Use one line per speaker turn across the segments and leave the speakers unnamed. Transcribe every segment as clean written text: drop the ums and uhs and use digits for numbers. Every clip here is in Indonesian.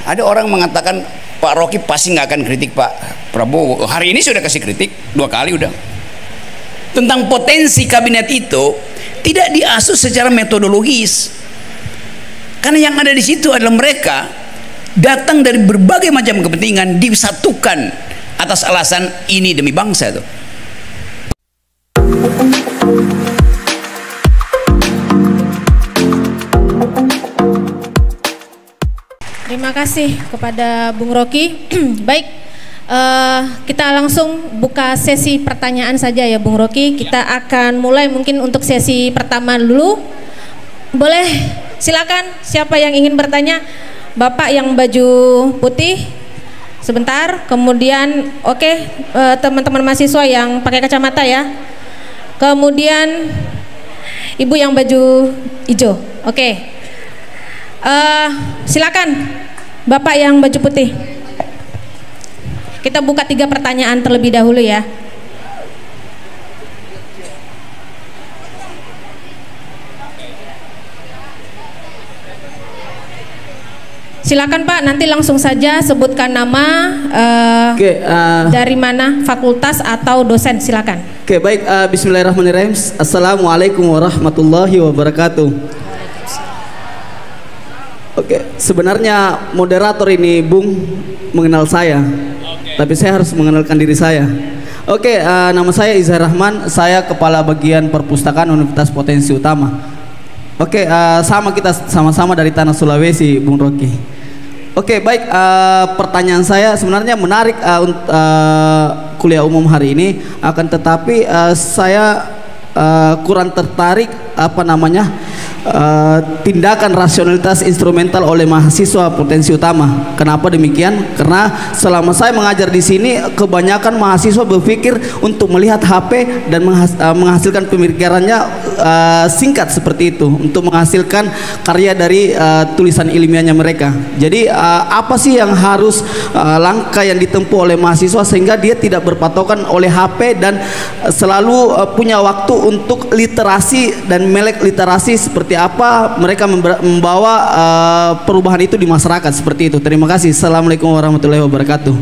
Ada orang mengatakan Pak Rocky pasti nggak akan kritik Pak Prabowo. Hari ini sudah kasih kritik 2 kali udah. Tentang potensi kabinet itu tidak diasuh secara metodologis. Karena yang ada di situ adalah mereka datang dari berbagai macam kepentingan disatukan atas alasan ini demi bangsa itu.
Terima kasih kepada Bung Rocky. Baik, kita langsung buka sesi pertanyaan saja ya Bung Rocky. Kita akan mulai mungkin untuk sesi pertama dulu. Boleh silakan siapa yang ingin bertanya. Bapak yang baju putih sebentar. Kemudian teman-teman mahasiswa yang pakai kacamata ya. Kemudian ibu yang baju hijau. Silakan Bapak yang baju putih. Kita buka 3 pertanyaan terlebih dahulu ya. Silakan Pak, nanti langsung saja sebutkan nama, dari mana, fakultas atau dosen, silakan.
Oke, baik. Bismillahirrahmanirrahim. Assalamualaikum warahmatullahi wabarakatuh. Oke, sebenarnya moderator ini Bung mengenal saya, tapi saya harus mengenalkan diri saya. Oke, nama saya Izhar Rahman, saya Kepala Bagian Perpustakaan Universitas Potensi Utama. Oke, kita sama-sama dari tanah Sulawesi, Bung Rocky. Oke, baik. Pertanyaan saya sebenarnya menarik kuliah umum hari ini, akan tetapi saya kurang tertarik tindakan rasionalitas instrumental oleh mahasiswa Potensi Utama. Kenapa demikian? Karena selama saya mengajar di sini, kebanyakan mahasiswa berpikir untuk melihat HP dan menghasilkan pemikirannya singkat seperti itu, untuk menghasilkan karya dari tulisan ilmiahnya mereka. Jadi apa sih yang harus langkah yang ditempuh oleh mahasiswa sehingga dia tidak berpatokan oleh HP dan selalu punya waktu untuk literasi dan melek literasi, seperti apa mereka membawa perubahan itu di masyarakat, seperti itu. Terima kasih. Assalamualaikum warahmatullahi wabarakatuh.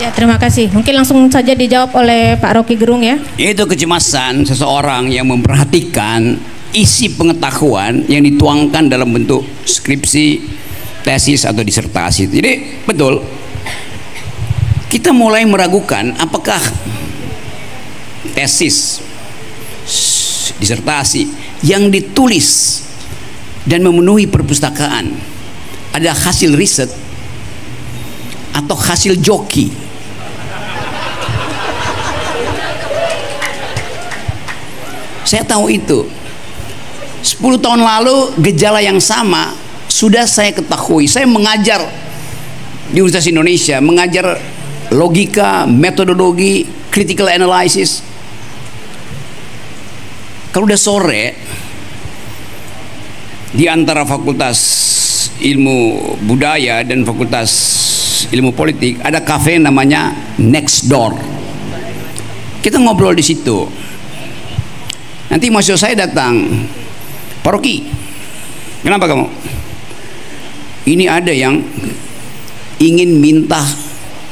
Ya, terima kasih. Mungkin langsung saja dijawab oleh Pak Rocky Gerung ya.
Itu kecemasan seseorang yang memperhatikan isi pengetahuan yang dituangkan dalam bentuk skripsi, tesis atau disertasi. Jadi betul, kita mulai meragukan apakah tesis, disertasi yang ditulis dan memenuhi perpustakaan ada hasil riset atau hasil joki. Saya tahu itu 10 tahun lalu gejala yang sama sudah saya ketahui. Saya mengajar di Universitas Indonesia, mengajar logika, metodologi, critical analysis. Kalau udah sore, di antara Fakultas Ilmu Budaya dan Fakultas Ilmu Politik ada kafe namanya Next Door. Kita ngobrol di situ. Nanti mahasiswa saya datang, Pak Rocky, kenapa kamu? Ini ada yang ingin minta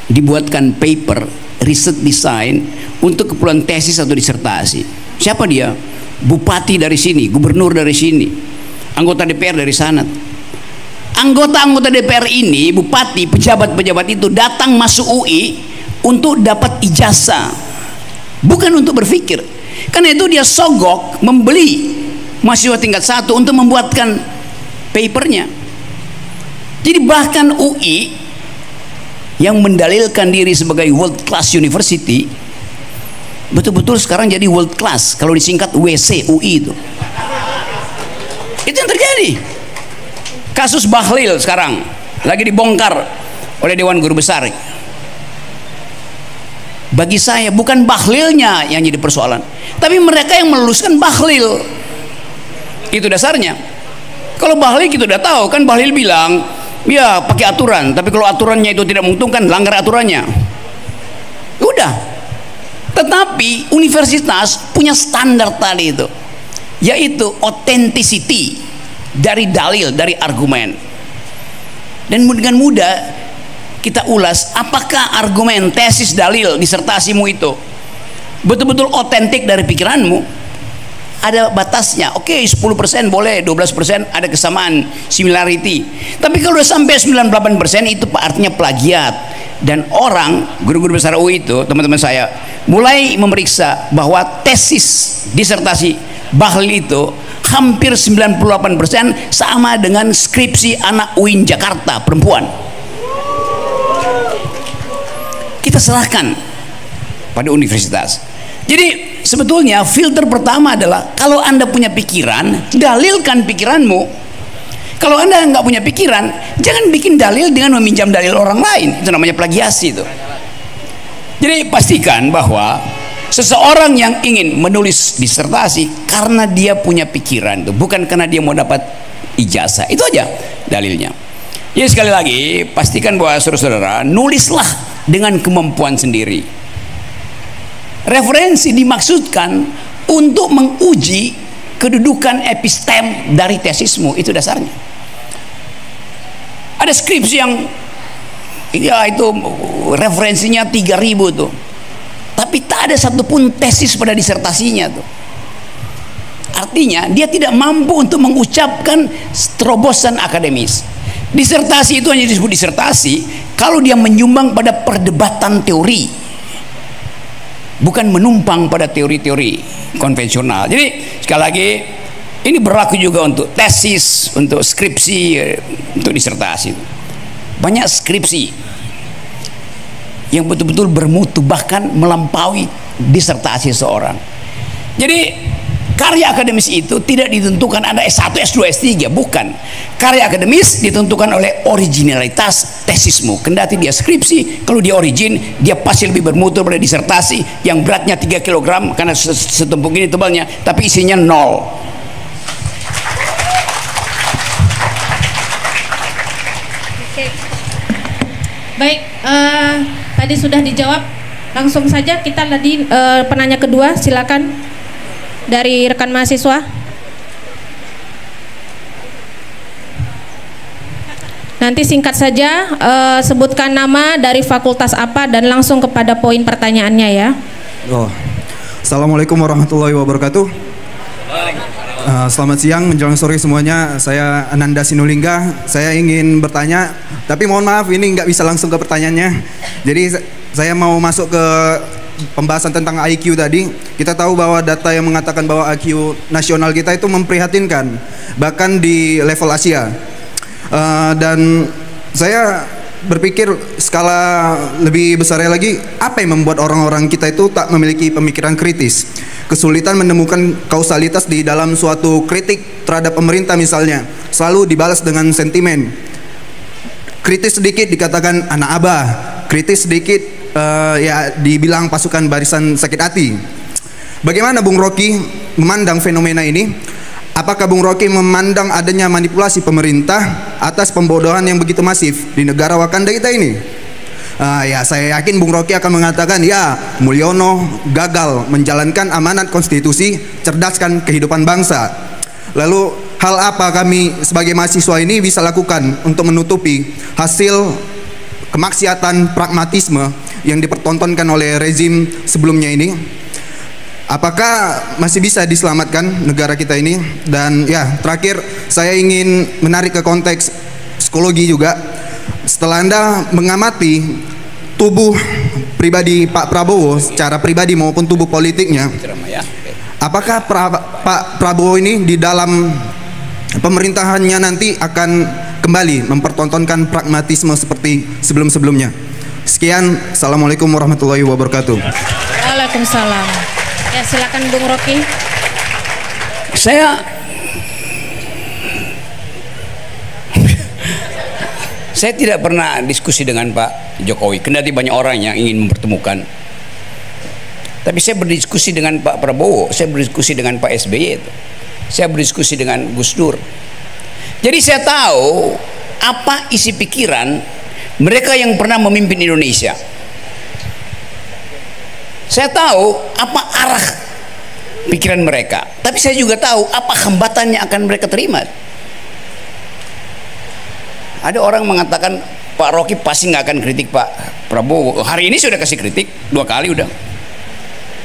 dibuatkan paper riset desain untuk keperluan tesis atau disertasi. Siapa dia? Bupati dari sini, gubernur dari sini, anggota DPR dari sana. Anggota-anggota DPR ini, bupati, pejabat-pejabat itu datang masuk UI untuk dapat ijazah, bukan untuk berpikir. Karena itu dia sogok membeli mahasiswa tingkat 1 untuk membuatkan papernya. Jadi bahkan UI yang mendalilkan diri sebagai world class university betul-betul sekarang jadi world class, kalau disingkat WC UI itu yang terjadi. Kasus Bahlil sekarang lagi dibongkar oleh Dewan Guru Besar. Bagi saya bukan Bahlilnya yang jadi persoalan, tapi mereka yang meluluskan Bahlil. Itu dasarnya. Kalau Bahlil kita udah tahu kan, Bahlil bilang ya pakai aturan, tapi kalau aturannya itu tidak menguntungkan, langgar aturannya. Udah. Tetapi universitas punya standar tadi itu, yaitu authenticity dari dalil, dari argumen. dan dengan mudah kita ulas apakah argumen, tesis, dalil, disertasimu itu betul-betul otentik dari pikiranmu. Ada batasnya. Oke, 10% boleh, 12% ada kesamaan, similarity. Tapi kalau udah sampai 98% itu artinya plagiat. Dan orang, guru-guru besar UI itu, teman-teman saya, mulai memeriksa bahwa tesis disertasi Bahlil itu hampir 98% sama dengan skripsi anak UIN Jakarta perempuan. Kita serahkan pada universitas. Jadi sebetulnya filter pertama adalah kalau Anda punya pikiran, dalilkan pikiranmu. Kalau Anda nggak punya pikiran, jangan bikin dalil dengan meminjam dalil orang lain. Itu namanya plagiasi itu. Jadi pastikan bahwa seseorang yang ingin menulis disertasi karena dia punya pikiran itu, bukan karena dia mau dapat ijazah. Itu aja dalilnya. Jadi sekali lagi pastikan bahwa saudara-saudara nulislah dengan kemampuan sendiri. Referensi dimaksudkan untuk menguji kedudukan epistem dari tesismu, itu dasarnya. Ada skripsi yang ya itu referensinya 3.000 tuh, tapi tak ada satupun tesis pada disertasinya tuh. Artinya dia tidak mampu untuk mengucapkan terobosan akademis. Disertasi itu hanya disebut disertasi kalau dia menyumbang pada perdebatan teori, bukan menumpang pada teori-teori konvensional. Jadi sekali lagi ini berlaku juga untuk tesis, untuk skripsi, untuk disertasi. Banyak skripsi yang betul-betul bermutu bahkan melampaui disertasi seorang. Jadi karya akademis itu tidak ditentukan Anda S1, S2, S3, bukan. Karya akademis ditentukan oleh originalitas tesismu. Kendati dia skripsi, kalau dia origin, dia pasti lebih bermutu pada disertasi yang beratnya 3 kg karena setumpuk ini tebalnya, tapi isinya 0.
Oke. Baik, tadi sudah dijawab. Langsung saja kita tadi penanya kedua, silakan. Dari rekan mahasiswa. Nanti singkat saja, sebutkan nama, dari fakultas apa, dan langsung kepada poin pertanyaannya ya.
Assalamualaikum warahmatullahi wabarakatuh. Selamat siang menjelang sore semuanya. Saya Ananda Sinulinga. Saya ingin bertanya, tapi mohon maaf ini nggak bisa langsung ke pertanyaannya. Jadi saya mau masuk ke pembahasan tentang IQ tadi. Kita tahu bahwa data yang mengatakan bahwa IQ nasional kita itu memprihatinkan, bahkan di level Asia. Dan saya berpikir skala lebih besarnya lagi, apa yang membuat orang-orang kita itu tak memiliki pemikiran kritis, kesulitan menemukan kausalitas di dalam suatu kritik terhadap pemerintah misalnya, selalu dibalas dengan sentimen. Kritis sedikit dikatakan anak abah, kritis sedikit ya dibilang pasukan barisan sakit hati. Bagaimana Bung Rocky memandang fenomena ini? Apakah Bung Rocky memandang adanya manipulasi pemerintah atas pembodohan yang begitu masif di negara Wakanda kita ini? Ya saya yakin Bung Rocky akan mengatakan, ya Mulyono gagal menjalankan amanat konstitusi, cerdaskan kehidupan bangsa. Lalu hal apa kami sebagai mahasiswa ini bisa lakukan untuk menutupi hasil kemaksiatan pragmatisme yang dipertontonkan oleh rezim sebelumnya ini? Apakah masih bisa diselamatkan negara kita ini? Dan ya terakhir saya ingin menarik ke konteks psikologi juga. Setelah Anda mengamati tubuh pribadi Pak Prabowo secara pribadi maupun tubuh politiknya, apakah Pak Prabowo ini di dalam pemerintahannya nanti akan kembali mempertontonkan pragmatisme seperti sebelum-sebelumnya? Sekian, assalamualaikum warahmatullahi wabarakatuh.
Waalaikumsalam. Ya silakan Bung Rocky.
Saya tidak pernah diskusi dengan Pak Jokowi, kendati banyak orang yang ingin mempertemukan. Tapi saya berdiskusi dengan Pak Prabowo, saya berdiskusi dengan Pak SBY, saya berdiskusi dengan Gus Dur. Jadi saya tahu apa isi pikiran mereka yang pernah memimpin Indonesia. Saya tahu apa arah pikiran mereka, tapi saya juga tahu apa hambatan yang akan mereka terima. Ada orang mengatakan Pak Rocky pasti nggak akan kritik Pak Prabowo. Hari ini sudah kasih kritik 2 kali udah.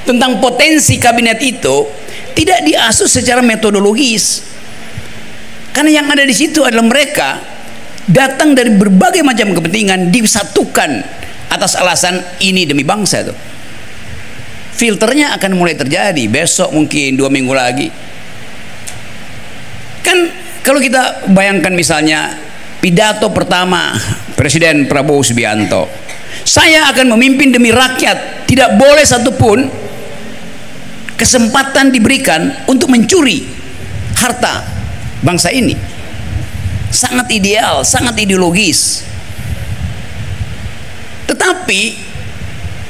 Tentang potensi kabinet itu tidak diasuh secara metodologis. Karena yang ada di situ adalah mereka datang dari berbagai macam kepentingan disatukan atas alasan ini demi bangsa itu. Filternya akan mulai terjadi besok, mungkin 2 minggu lagi. Kan kalau kita bayangkan misalnya pidato pertama Presiden Prabowo Subianto, saya akan memimpin demi rakyat, tidak boleh satupun kesempatan diberikan untuk mencuri harta bangsa ini. Sangat ideal, sangat ideologis. Tetapi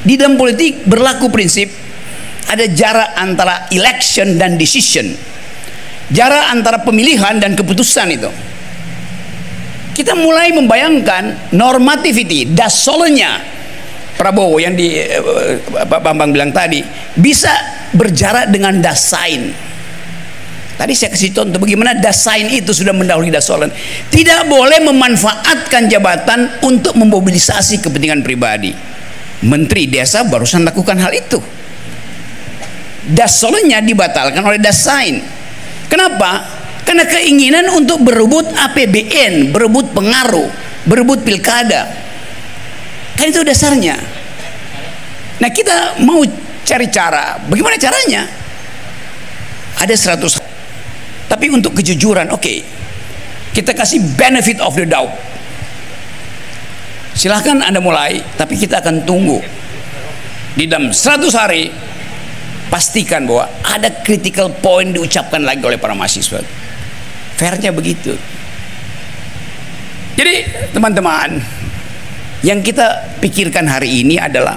di dalam politik berlaku prinsip ada jarak antara election dan decision, jarak antara pemilihan dan keputusan itu. Kita mulai membayangkan normativity, dasolnya Prabowo yang di Pak Bambang bilang tadi bisa berjarak dengan dasain. Tadi saya kasih contoh bagaimana dasain itu sudah mendahului dasolen. Tidak boleh memanfaatkan jabatan untuk memobilisasi kepentingan pribadi. Menteri Desa barusan lakukan hal itu. Dasolennya dibatalkan oleh dasain. Kenapa? Karena keinginan untuk berebut APBN, berebut pengaruh, berebut pilkada. Kan itu dasarnya. Nah, kita mau cari cara. Bagaimana caranya? Ada 100. Tapi untuk kejujuran, oke, kita kasih benefit of the doubt. Silahkan Anda mulai, tapi kita akan tunggu. Di dalam 100 hari, pastikan bahwa ada critical point diucapkan lagi oleh para mahasiswa. Fairnya begitu. Jadi teman-teman, yang kita pikirkan hari ini adalah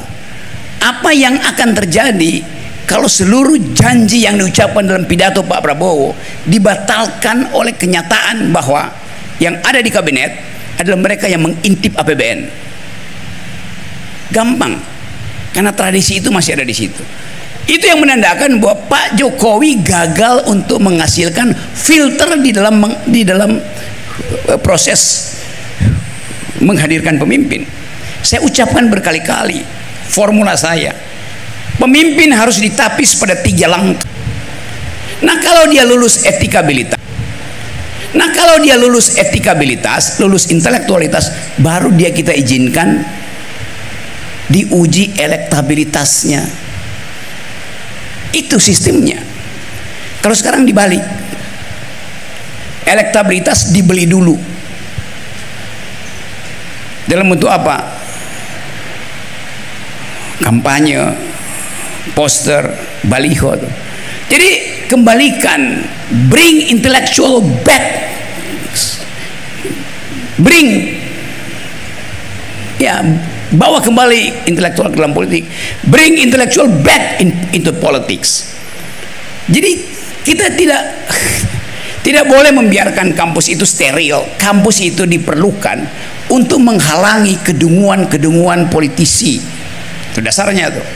apa yang akan terjadi kalau seluruh janji yang diucapkan dalam pidato Pak Prabowo dibatalkan oleh kenyataan bahwa yang ada di kabinet adalah mereka yang mengintip APBN. Gampang, karena tradisi itu masih ada di situ. Itu yang menandakan bahwa Pak Jokowi gagal untuk menghasilkan filter di dalam proses menghadirkan pemimpin. Saya ucapkan berkali-kali formula saya. Pemimpin harus ditapis pada 3 langkah. Nah, kalau dia lulus etikabilitas, lulus intelektualitas, baru dia kita izinkan diuji elektabilitasnya. Itu sistemnya. Kalau sekarang dibalik, elektabilitas dibeli dulu. Dalam bentuk apa? Kampanye, poster, baliho. Jadi kembalikan, bring intellectual back, bawa kembali intelektual ke dalam politik, bring intellectual back into politics. Jadi kita tidak boleh membiarkan kampus itu steril. Kampus itu diperlukan untuk menghalangi kedunguan-kedunguan politisi. Itu dasarnya tuh.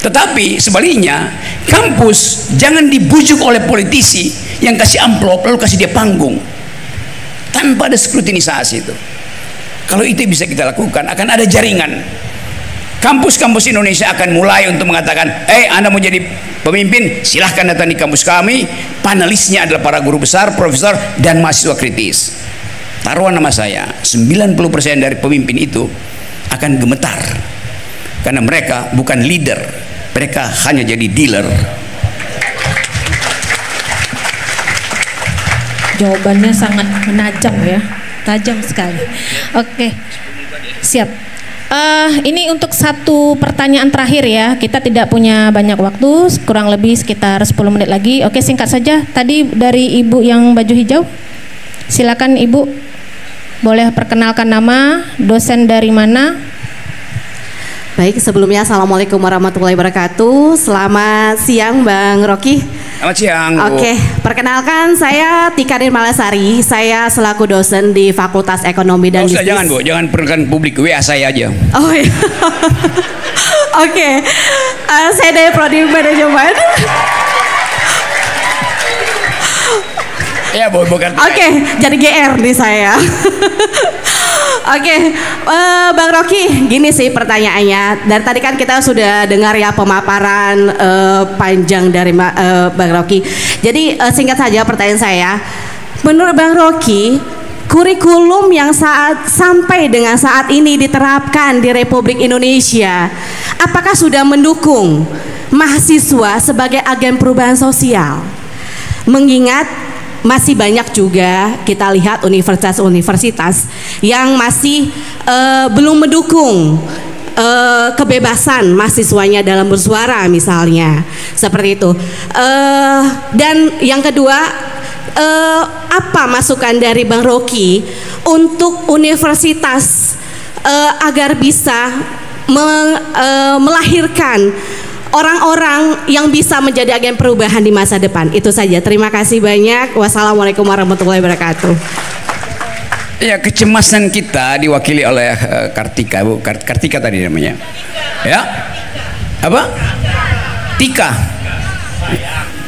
Tetapi sebaliknya, kampus jangan dibujuk oleh politisi yang kasih amplop lalu kasih dia panggung tanpa ada skrutinisasi itu. Kalau itu bisa kita lakukan, akan ada jaringan. Kampus-kampus Indonesia akan mulai untuk mengatakan, Anda mau jadi pemimpin, silahkan datang di kampus kami. Panelisnya adalah para guru besar, profesor, dan mahasiswa kritis. Taruhan nama saya, 90% dari pemimpin itu akan gemetar. Karena mereka bukan leader, mereka hanya jadi dealer.
Jawabannya sangat menajam ya. Tajam sekali. Oke, siap. Ini untuk satu pertanyaan terakhir ya. Kita tidak punya banyak waktu, kurang lebih sekitar 10 menit lagi. Oke, singkat saja. Tadi dari Ibu yang baju hijau. Silakan Ibu. Boleh perkenalkan nama, dosen dari mana?
Baik, sebelumnya Assalamualaikum warahmatullahi wabarakatuh. Selamat siang Bang Rocky.
Selamat siang, Bu.
Oke, perkenalkan saya Tika Nirmalasari. Saya selaku dosen di Fakultas Ekonomi dan Bisnis.
Jangan Bu, jangan perkenalkan publik, WA saya aja.
Oh iya. Oke, saya dari Prodi Manajemen.
Ya, bukan.
Oke, jadi GR nih saya. Oke, Bang Rocky, gini sih pertanyaannya. Dari tadi kan kita sudah dengar ya pemaparan panjang dari Bang Rocky. Jadi singkat saja pertanyaan saya. Menurut Bang Rocky, kurikulum yang sampai dengan saat ini diterapkan di Republik Indonesia, apakah sudah mendukung mahasiswa sebagai agen perubahan sosial? Mengingat masih banyak juga kita lihat universitas-universitas yang masih belum mendukung kebebasan mahasiswanya dalam bersuara misalnya, seperti itu. Dan yang kedua, apa masukan dari Bang Rocky untuk universitas agar bisa melahirkan orang-orang yang bisa menjadi agen perubahan di masa depan? Itu saja. Terima kasih banyak. Wassalamualaikum warahmatullahi wabarakatuh.
Ya, kecemasan kita diwakili oleh Kartika, Bu. Kartika tadi namanya. Ya. Apa? Tika.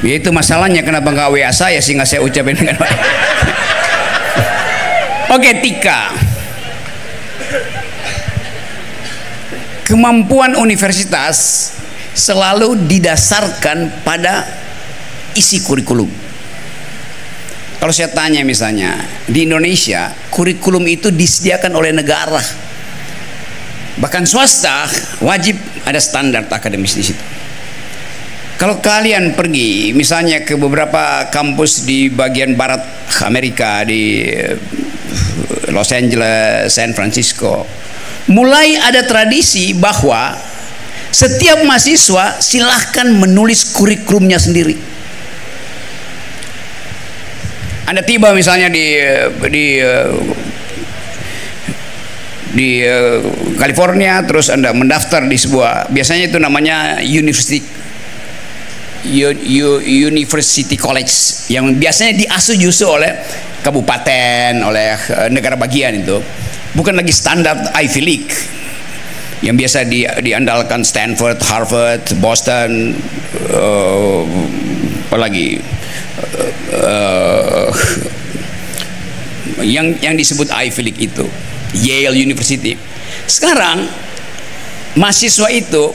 Ya, itu masalahnya kenapa nggak WA saya sehingga saya ucapin dengan baik. Oke, Tika. Kemampuan universitas selalu didasarkan pada isi kurikulum. Kalau saya tanya misalnya, di Indonesia kurikulum itu disediakan oleh negara. Bahkan swasta wajib ada standar akademis di situ. Kalau kalian pergi misalnya ke beberapa kampus di bagian barat Amerika, di Los Angeles, San Francisco, mulai ada tradisi bahwa setiap mahasiswa silahkan menulis kurikulumnya sendiri. Anda tiba misalnya di California, terus Anda mendaftar di sebuah, biasanya itu namanya University College, yang biasanya diasuh justru oleh kabupaten, oleh negara bagian. Itu bukan lagi standar Ivy League yang biasa diandalkan Stanford, Harvard, Boston, apalagi yang disebut Ivy League itu, Yale University. Sekarang mahasiswa itu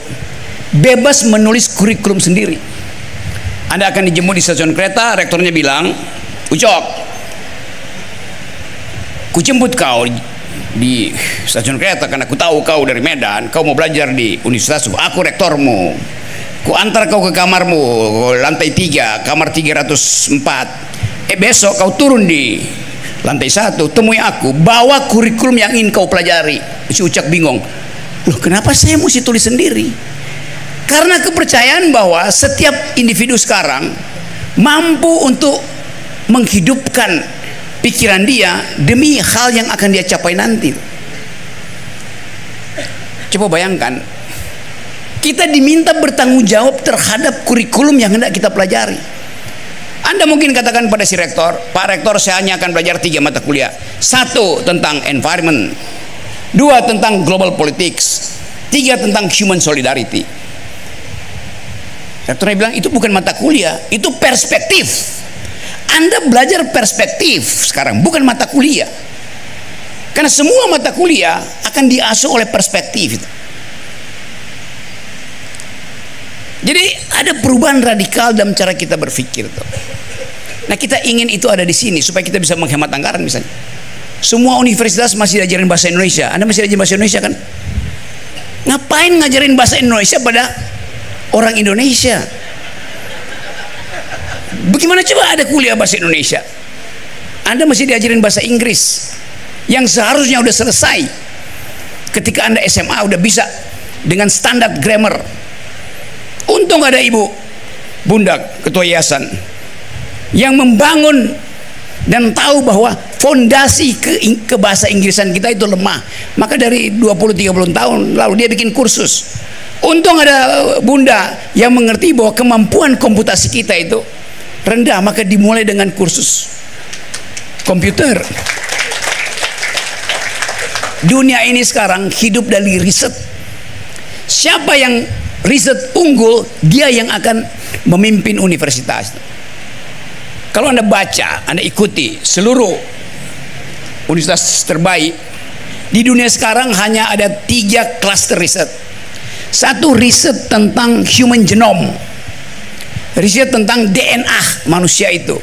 bebas menulis kurikulum sendiri. Anda akan dijemput di stasiun kereta, rektornya bilang, Ucok, ku jemput kau di stasiun kereta karena ku tahu kau dari Medan, kau mau belajar di universitas, aku rektormu, ku antar kau ke kamarmu, lantai 3, kamar 304. Besok kau turun di lantai 1, temui aku, bawa kurikulum yang ingin kau pelajari. Si Ucok bingung, loh kenapa saya mesti tulis sendiri? Karena kepercayaan bahwa setiap individu sekarang mampu untuk menghidupkan pikiran dia demi hal yang akan dia capai nanti. Coba bayangkan, kita diminta bertanggung jawab terhadap kurikulum yang hendak kita pelajari. Anda mungkin katakan pada si rektor, Pak Rektor, saya hanya akan belajar 3 mata kuliah. 1 tentang environment, 2 tentang global politics, 3 tentang human solidarity. Rektornya bilang itu bukan mata kuliah, itu perspektif. Anda belajar perspektif sekarang, bukan mata kuliah. Karena semua mata kuliah akan diasuh oleh perspektif. Jadi ada perubahan radikal dalam cara kita berpikir. Nah, kita ingin itu ada di sini supaya kita bisa menghemat anggaran misalnya. Semua universitas masih diajarin bahasa Indonesia. Anda masih diajarin bahasa Indonesia kan? Ngapain ngajarin bahasa Indonesia pada orang Indonesia? Bagaimana coba ada kuliah bahasa Indonesia? Anda mesti diajarin bahasa Inggris yang seharusnya udah selesai ketika Anda SMA, udah bisa dengan standar grammar. Untung ada Ibu Bunda Ketua Yayasan yang membangun dan tahu bahwa fondasi ke bahasa Inggrisan kita itu lemah. Maka dari 20-30 tahun lalu dia bikin kursus. Untung ada Bunda yang mengerti bahwa kemampuan komputasi kita itu rendah, maka dimulai dengan kursus komputer. Dunia ini sekarang hidup dari riset. Siapa yang riset unggul, dia yang akan memimpin universitas. Kalau Anda baca, Anda ikuti seluruh universitas terbaik di dunia sekarang, hanya ada 3 klaster riset. Satu, riset tentang human genome, riset tentang DNA manusia itu,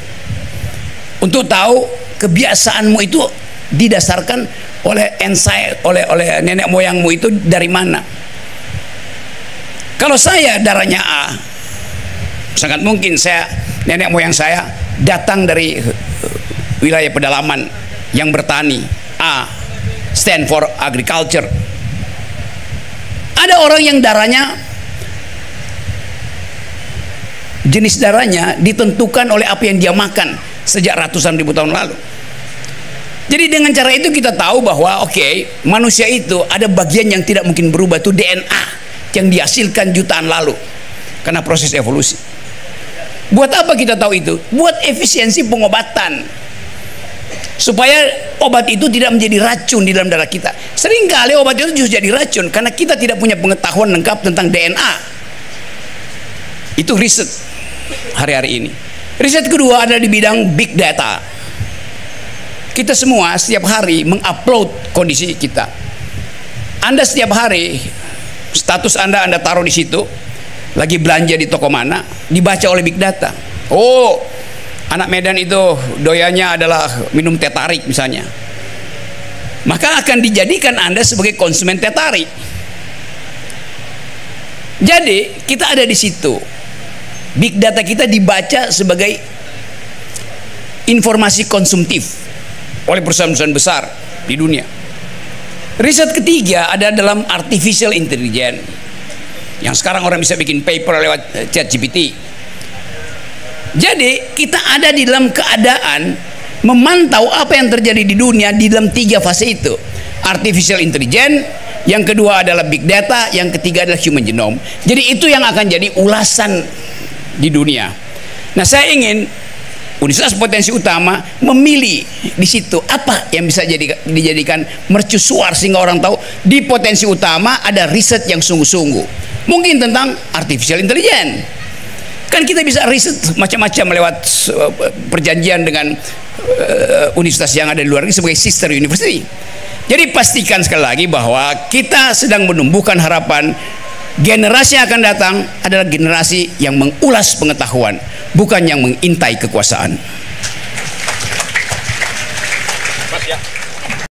untuk tahu kebiasaanmu itu didasarkan oleh oleh nenek moyangmu itu dari mana. Kalau saya darahnya A, sangat mungkin nenek moyang saya datang dari wilayah pedalaman yang bertani. A stand for agriculture. Ada orang yang darahnya, jenis darahnya ditentukan oleh apa yang dia makan sejak ratusan ribu tahun lalu. Jadi dengan cara itu kita tahu bahwa manusia itu ada bagian yang tidak mungkin berubah, itu DNA yang dihasilkan jutaan lalu karena proses evolusi. Buat apa kita tahu itu? Buat efisiensi pengobatan, supaya obat itu tidak menjadi racun di dalam darah kita. Seringkali obat itu justru jadi racun karena kita tidak punya pengetahuan lengkap tentang DNA. Itu riset hari-hari ini. Riset kedua adalah di bidang big data. Kita semua setiap hari mengupload kondisi kita. Anda setiap hari status Anda taruh di situ, lagi belanja di toko mana, dibaca oleh big data. Oh, anak Medan itu doyannya adalah minum teh tarik misalnya, maka akan dijadikan Anda sebagai konsumen teh tarik. Jadi kita ada di situ, big data kita dibaca sebagai informasi konsumtif oleh perusahaan-perusahaan besar di dunia. Riset ketiga ada dalam artificial intelligence, yang sekarang orang bisa bikin paper lewat ChatGPT. Jadi kita ada di dalam keadaan memantau apa yang terjadi di dunia di dalam 3 fase itu. Artificial intelligence, yang kedua adalah big data, yang ketiga adalah human genome. Jadi itu yang akan jadi ulasan di dunia. Nah, saya ingin Universitas Potensi Utama memilih di situ apa yang bisa dijadikan mercusuar sehingga orang tahu di Potensi Utama ada riset yang sungguh-sungguh. Mungkin tentang artificial intelligence. Kan kita bisa riset macam-macam lewat perjanjian dengan universitas yang ada di luar negeri sebagai sister university. Jadi pastikan sekali lagi bahwa kita sedang menumbuhkan harapan generasi yang akan datang adalah generasi yang mengulas pengetahuan, bukan yang mengintai kekuasaan.